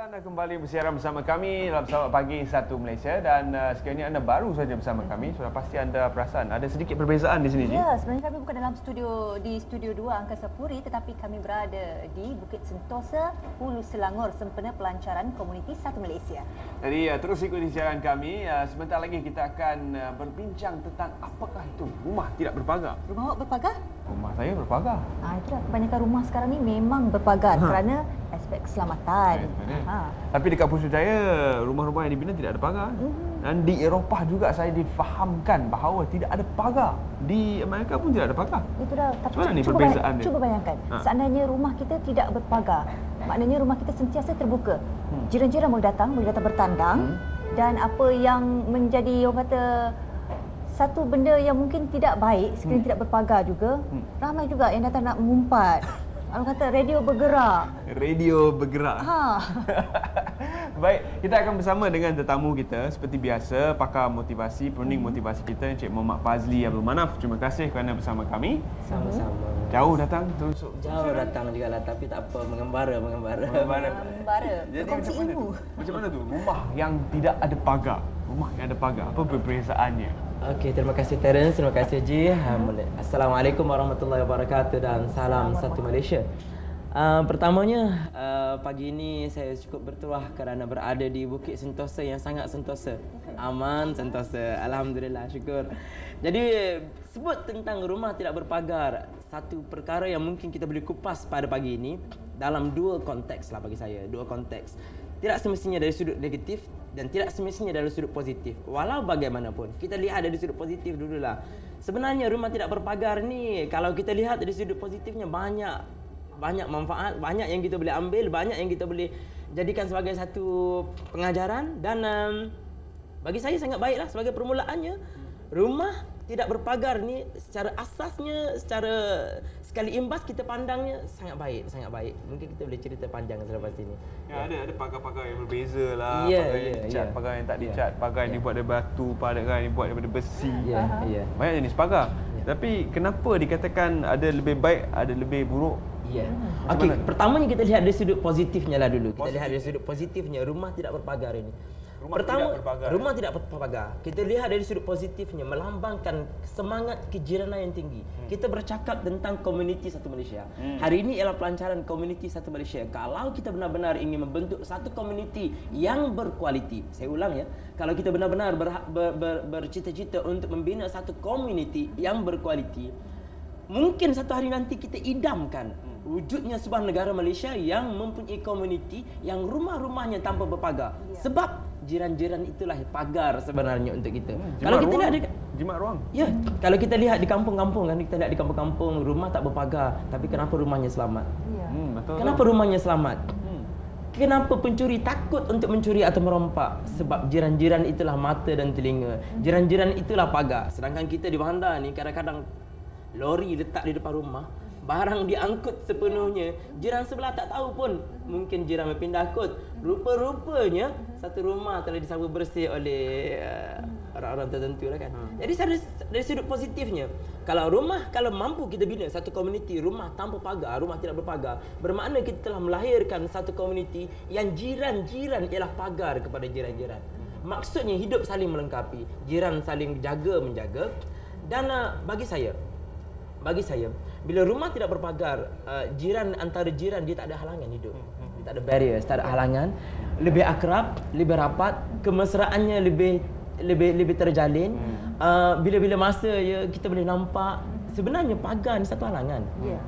Anda kembali bersiaran bersama kami dalam Selamat Pagi Satu Malaysia dan sekarang ini anda baru saja bersama kami. Sudah pasti anda perasan ada sedikit perbezaan di sini. Ya, sebenarnya kami bukan dalam studio 2 Angkasa Puri, tetapi kami berada di Bukit Sentosa, Hulu Selangor sempena pelancaran Komuniti Satu Malaysia. Jadi terus ikuti siaran kami. Sebentar lagi kita akan berbincang tentang apakah itu rumah tidak berpagar. Rumah awak berpagar? Rumah saya berpagar. Itulah kebanyakan rumah sekarang ni memang berpagar kerana aspek keselamatan. Tapi dekat Putrajaya rumah-rumah yang dibina tidak ada pagar. Dan di Eropah juga saya difahamkan bahawa tidak ada pagar. Di Amerika pun tidak ada pagar. Itu dah. Tapi macam mana ni perbezaan dia? Cuba bayangkan, seandainya rumah kita tidak berpagar, maknanya rumah kita sentiasa terbuka. Jiran-jiran boleh datang bertandang dan apa yang menjadi orang kata satu benda yang mungkin tidak baik sekiranya tidak berpagar juga, ramai juga yang datang nak mengumpat. Orang kata radio bergerak. Radio bergerak. Baik, kita akan bersama dengan tetamu kita seperti biasa, pakar motivasi, perunding motivasi kita, Encik Muhammad Fazli Abdul Manaf. Terima kasih kerana bersama kami. Sama-sama. Jauh datang terus. Jauh datang juga lah, tapi tak apa, mengembara. Jadi Kongsi ilmu. macam mana tu? Rumah yang tidak ada pagar. Rumah yang ada pagar. Apa perbezaannya? Okey, terima kasih Terence, terima kasih Ji. Assalamualaikum warahmatullahi wabarakatuh dan salam satu Malaysia. Pertamanya, pagi ini saya cukup bertuah kerana berada di Bukit Sentosa yang sangat sentosa. Aman, sentosa. Alhamdulillah, syukur. Jadi, sebut tentang rumah tidak berpagar, satu perkara yang mungkin kita boleh kupas pada pagi ini dalam dua konteks lah bagi saya. Dua konteks. Tidak semestinya dari sudut negatif dan tidak semestinya dari sudut positif. Walau bagaimanapun, kita lihat dari sudut positif dululah. Sebenarnya rumah tidak berpagar ni, kalau kita lihat dari sudut positifnya banyak manfaat, banyak yang kita boleh ambil, banyak yang kita boleh jadikan sebagai satu pengajaran dan bagi saya sangat baiklah sebagai permulaannya. Rumah tidak berpagar ni secara asasnya, secara sekali imbas kita pandangnya sangat baik. Mungkin kita boleh cerita panjang selepas ini. Ya, ada pagar-pagar yang berbeza lah. Ya, pagar yang dicat, pagar yang tak dicat, pagar yang dibuat dari batu, pagar yang dibuat daripada besi. Banyak jenis pagar. Tapi kenapa dikatakan ada lebih baik, ada lebih buruk? Ya. Okey, pertamanya kita lihat dari sudut positifnya lah dulu. Kita lihat dari sudut positifnya rumah tidak berpagar ini. Rumah tidak berpagar. Kita lihat dari sudut positifnya melambangkan semangat kejiranan yang tinggi. Kita bercakap tentang komuniti Satu Malaysia. Hari ini ialah pelancaran komuniti Satu Malaysia. Kalau kita benar-benar ingin membentuk satu komuniti yang berkualiti, saya ulang ya, kalau kita benar-benar bercita-cita untuk membina satu komuniti yang berkualiti, mungkin satu hari nanti kita idamkan wujudnya sebuah negara Malaysia yang mempunyai komuniti yang rumah-rumahnya tanpa berpagar. Sebab jiran-jiran itulah pagar sebenarnya untuk kita. Kalau kita lihat di jimat ruang. Ya, kalau kita lihat di kampung-kampung kan, kita lihat di kampung-kampung rumah tak berpagar, tapi kenapa rumahnya selamat? Betul. Kenapa rumahnya selamat? Kenapa pencuri takut untuk mencuri atau merompak? Sebab jiran-jiran itulah mata dan telinga. Jiran-jiran itulah pagar. Sedangkan kita di bandar ni kadang-kadang lori letak di depan rumah, barang diangkut sepenuhnya, jiran sebelah tak tahu pun, mungkin jiran berpindah kot. Rupa-rupanya satu rumah telah disapu bersih oleh orang-orang tertentu lah kan. Jadi dari sudut positifnya, kalau mampu kita bina satu komuniti rumah tanpa pagar, rumah tidak berpagar, bermakna kita telah melahirkan satu komuniti yang jiran-jiran ialah pagar kepada jiran-jiran. Maksudnya hidup saling melengkapi, jiran saling menjaga. Dan bagi saya, bila rumah tidak berpagar, antara jiran dia tak ada halangan hidup. Dia tak ada barriers, tak ada halangan. Lebih akrab, lebih rapat, kemesraannya lebih terjalin. Bila-bila masa ya kita boleh nampak sebenarnya pagar ni satu halangan.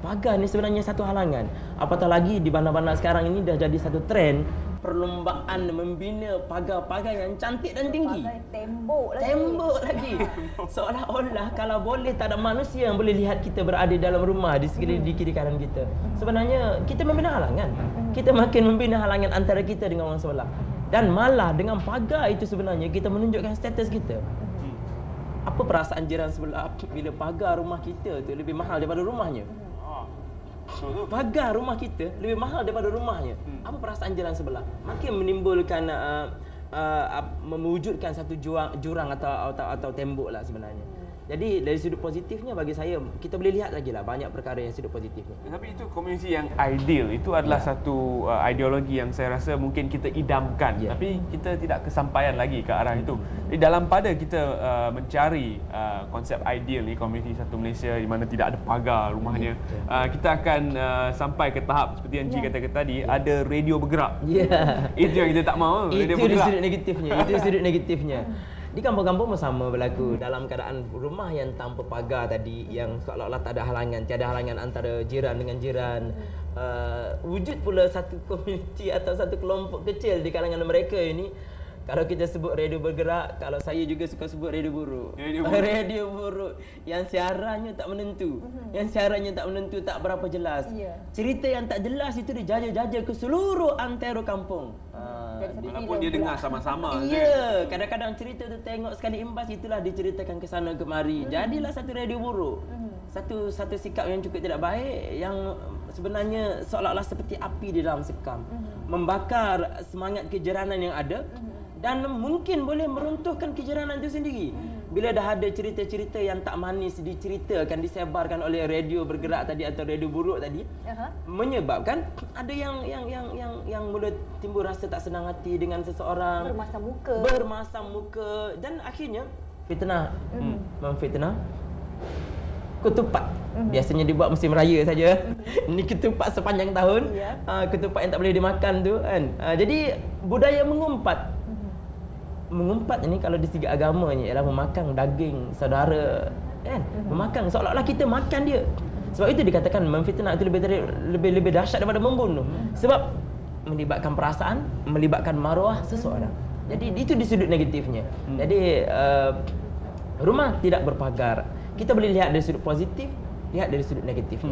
Pagar ni sebenarnya satu halangan. Apatah lagi di bandar-bandar sekarang ini dah jadi satu trend perlombaan membina pagar-pagar yang cantik dan tinggi. Tembok lagi. Seolah-olah kalau boleh tak ada manusia yang boleh lihat kita berada dalam rumah di sekeliling kiri kanan kita. Sebenarnya kita membina halangan. Kita makin membina halangan antara kita dengan orang sebelah. Dan malah dengan pagar itu sebenarnya kita menunjukkan status kita. Apa perasaan jiran sebelah bila pagar rumah kita tu lebih mahal daripada rumahnya? Pagar rumah kita lebih mahal daripada rumahnya. Apa perasaan jiran sebelah? Makin menimbulkan mewujudkan satu jurang atau tembok lah sebenarnya. Jadi dari sudut positifnya bagi saya kita boleh lihat lagi lah banyak perkara yang sudut positifnya. Tapi itu komuniti yang ideal. Itu adalah satu ideologi yang saya rasa mungkin kita idamkan, tapi kita tidak kesampaian lagi ke arah itu. Jadi dalam pada kita mencari konsep ideal ni, komuniti satu Malaysia di mana tidak ada pagar rumahnya, kita akan sampai ke tahap seperti yang Cik katakan tadi, ada radio bergerak. Itu yang kita tak mahu. Itu sudut negatifnya. Itu sudut negatifnya. Di kampung-kampung pun sama berlaku dalam keadaan rumah yang tanpa pagar tadi, yang seolah-olah tak ada halangan, tiada halangan antara jiran dengan jiran. Wujud pula satu komuniti atau satu kelompok kecil di kalangan mereka ini. Kalau kita sebut radio bergerak, kalau saya juga suka sebut radio buruk. Radio buruk yang siarannya tak menentu. Yang siarannya tak menentu, tak berapa jelas. Cerita yang tak jelas itu dijaja-jaja ke seluruh antero kampung. Walaupun dia dengar sama-sama. Ya, kadang-kadang cerita tu tengok sekali imbas, itulah diceritakan ke sana kemari. Jadilah satu radio buruk. Satu sikap yang cukup tidak baik, yang sebenarnya seolah-olah seperti api di dalam sekam. Membakar semangat kejeranan yang ada. Dan mungkin boleh meruntuhkan kejeranan itu sendiri. Bila dah ada cerita-cerita yang tak manis diceritakan, disebarkan oleh radio bergerak tadi atau radio buruk tadi, menyebabkan ada yang mula timbul rasa tak senang hati dengan seseorang, bermasam muka dan akhirnya fitnah, memfitnah, ketupat. Biasanya dibuat musim raya saja. Ini ketupat sepanjang tahun. Ketupat yang tak boleh dimakan tu kan. Jadi budaya mengumpat ini kalau di segi agamanya ialah memakan daging saudara, kan? Memakan seolah-olah kita makan dia. Sebab itu dikatakan memfitnah itu lebih dahsyat daripada membunuh. Sebab melibatkan perasaan, melibatkan maruah seseorang. Jadi itu di sudut negatifnya. Jadi rumah tidak berpagar. Kita boleh lihat dari sudut positif, lihat dari sudut negatif.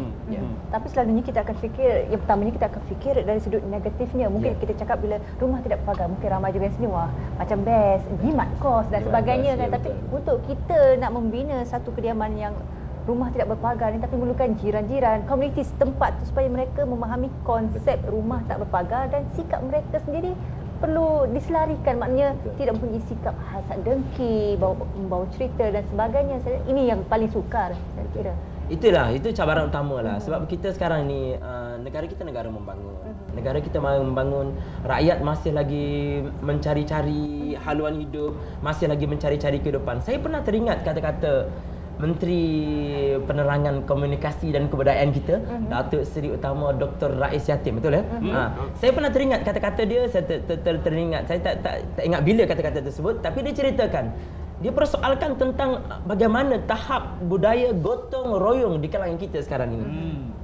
Tapi selalunya kita akan fikir, yang pertamanya kita akan fikir dari sudut negatifnya. Mungkin kita cakap bila rumah tidak berpagar, mungkin ramai juga yang sini, wah macam best, jimat kos dan sebagainya kan. Tapi untuk kita nak membina satu kediaman yang rumah tidak berpagar ni, tapi memerlukan jiran-jiran, komuniti setempat tu, supaya mereka memahami konsep rumah tak berpagar dan sikap mereka sendiri perlu diselarikan. Maknanya tidak mempunyai sikap hasad dengki, membawa cerita dan sebagainya. Ini yang paling sukar saya kira. Itu cabaran utama lah. Sebab kita sekarang ni negara kita negara membangun. Negara kita membangun, rakyat masih lagi mencari-cari haluan hidup, masih lagi mencari-cari kehidupan. Saya pernah teringat kata-kata Menteri Penerangan Komunikasi dan Kebudayaan kita, Datuk Seri Utama Dr. Rais Yatim, betul ya? Saya pernah teringat kata-kata dia, saya teringat. Saya tak ingat bila kata-kata tersebut, tapi dia ceritakan, dia persoalkan tentang bagaimana tahap budaya gotong royong di kalangan kita sekarang ini.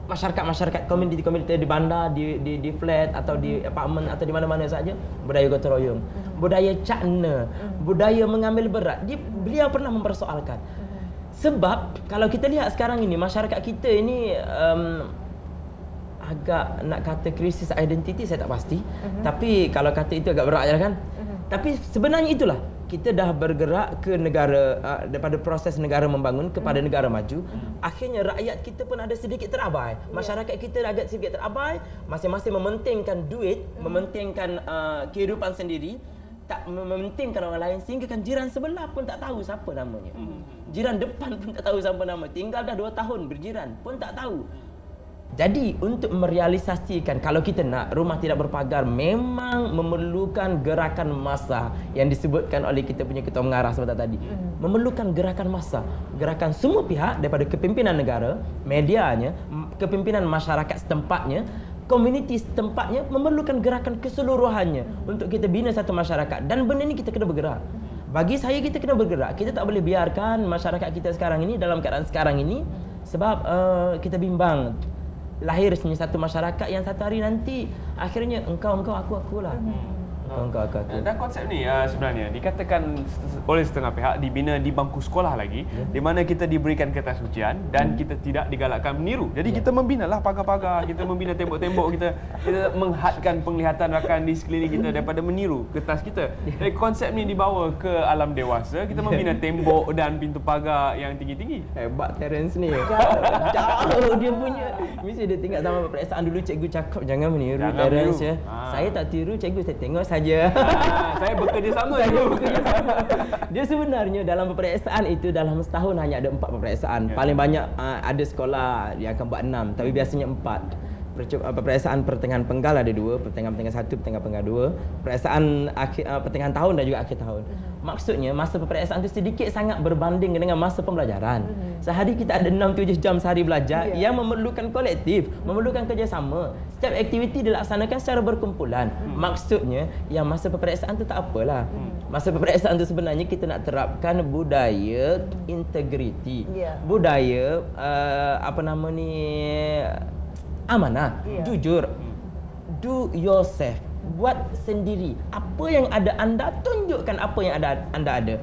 Masyarakat-masyarakat, komuniti-komuniti di bandar, di flat atau di apartmen atau di mana-mana saja, budaya gotong royong, budaya cakna, budaya mengambil berat. Beliau pernah mempersoalkan. Sebab kalau kita lihat sekarang ini, masyarakat kita ini agak nak kata krisis identiti, saya tak pasti. Tapi kalau kata itu agak berat kan. Tapi sebenarnya itulah, kita dah bergerak ke negara, daripada proses negara membangun kepada negara maju. Akhirnya rakyat kita pun ada sedikit terabai. Masyarakat kita agak sedikit terabai, masing-masing mementingkan duit, mementingkan kehidupan sendiri, tak mementingkan orang lain, sehingga kan jiran sebelah pun tak tahu siapa namanya. Jiran depan pun tak tahu siapa nama. Tinggal dah 2 tahun berjiran pun tak tahu. Jadi untuk merealisasikan kalau kita nak rumah tidak berpagar, memang memerlukan gerakan massa yang disebutkan oleh kita punya ketua mengarah sebentar tadi. Memerlukan gerakan massa, gerakan semua pihak daripada kepimpinan negara, medianya, kepimpinan masyarakat setempatnya, komuniti setempatnya, memerlukan gerakan keseluruhannya untuk kita bina satu masyarakat. Dan benda ni kita kena bergerak. Bagi saya kita kena bergerak. Kita tak boleh biarkan masyarakat kita sekarang ini dalam keadaan sekarang ini, sebab kita bimbang lahir satu masyarakat yang satu hari nanti akhirnya engkau aku-akulah. Dan konsep ni sebenarnya dikatakan oleh setengah pihak dibina di bangku sekolah lagi, di mana kita diberikan kertas ujian dan kita tidak digalakkan meniru. Jadi kita membinalah pagar-pagar, kita membina tembok-tembok, kita menghadkan penglihatan rakan di sekeliling kita daripada meniru kertas kita. Jadi konsep ni dibawa ke alam dewasa, kita membina tembok dan pintu pagar yang tinggi-tinggi. Hebat Terence ni. Jauh dia punya. Mesti dia tinggal sama peperiksaan dulu cikgu cakap jangan meniru Jangan parents meniru. ya. Saya tak tiru cikgu, saya tengok saja. Saya bekerjasama Saya bekerjasama. Dia sebenarnya dalam peperiksaan itu dalam setahun hanya ada 4 peperiksaan. Ya. Paling banyak ada sekolah yang akan buat 6, tapi biasanya 4. Peperiksaan pertengahan penggal ada 2, pertengahan 1, pertengahan penggal 2, peperiksaan akhir pertengahan tahun dan juga akhir tahun. Maksudnya masa peperiksaan itu sedikit sangat berbanding dengan masa pembelajaran. Sehari kita ada 6-7 jam sehari belajar yang memerlukan kolektif, memerlukan kerjasama. Setiap aktiviti dilaksanakan secara berkumpulan. Maksudnya yang masa peperiksaan itu tak apalah. Masa peperiksaan itu sebenarnya kita nak terapkan budaya integriti. Budaya amanah, jujur, do yourself, buat sendiri. Apa yang ada anda, tunjukkan apa yang anda ada.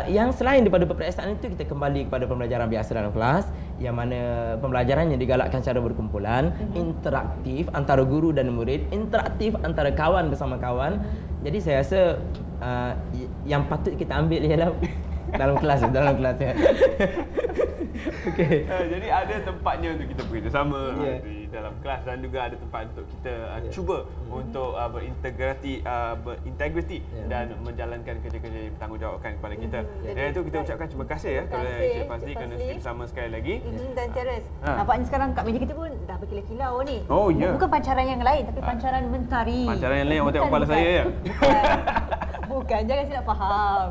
Yang selain daripada peperiksaan itu, kita kembali kepada pembelajaran biasa dalam kelas, yang mana pembelajarannya digalakkan secara berkumpulan, interaktif antara guru dan murid, interaktif antara kawan bersama kawan. Jadi saya rasa yang patut kita ambil ialah dalam kelas ya. Okey. Jadi ada tempatnya untuk kita bekerjasama di dalam kelas dan juga ada tempat untuk kita cuba untuk berintegriti dan menjalankan kerja-kerja yang bertanggungjawabkan kepada kita. Dan itu kita ucapkan terima kasih kepada Encik Fazli kerana sudi bersama sekali lagi. Dan Terence, nampaknya sekarang kat meja kita pun dah berkilau-kilau ni. Oh ya. Bukan pancaran yang lain tapi pancaran mentari. Pancaran yang lain awak tengok kepala saya ya. Bukan, jangan silap faham.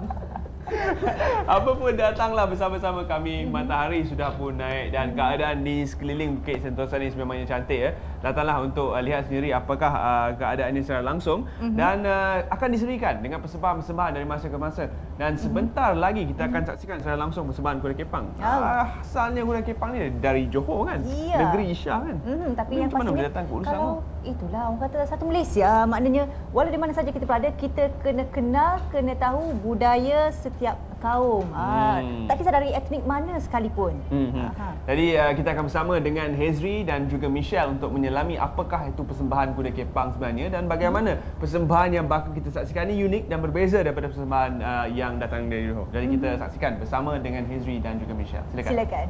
Apa pun datanglah bersama-sama kami. Matahari sudah pun naik dan keadaan di sekeliling Bukit Sentosa ni memangnya cantik ya. Datanglah untuk lihat sendiri apakah keadaan ini secara langsung dan akan diserikan dengan persembahan-persembahan dari masa ke masa. Dan sebentar lagi kita akan saksikan secara langsung persembahan Kuda Kepang. Asalnya Kuda Kepang ni dari Johor kan? Negeri Shah kan? Tapi yang macam mana boleh pastinya datang ke Ulu kalau Selangor? itulah orang kata satu Malaysia, maknanya walau di mana saja kita berada, kita kena kenal, kena tahu budaya setiap kaum. Tak kisah dari etnik mana sekalipun. Jadi kita akan bersama dengan Hezri dan juga Michelle untuk menyelami apakah itu persembahan Kuda Kepang sebenarnya dan bagaimana persembahan yang bakal kita saksikan ini unik dan berbeza daripada persembahan yang datang dari Johor. Jadi kita saksikan bersama dengan Hezri dan juga Michelle. Silakan.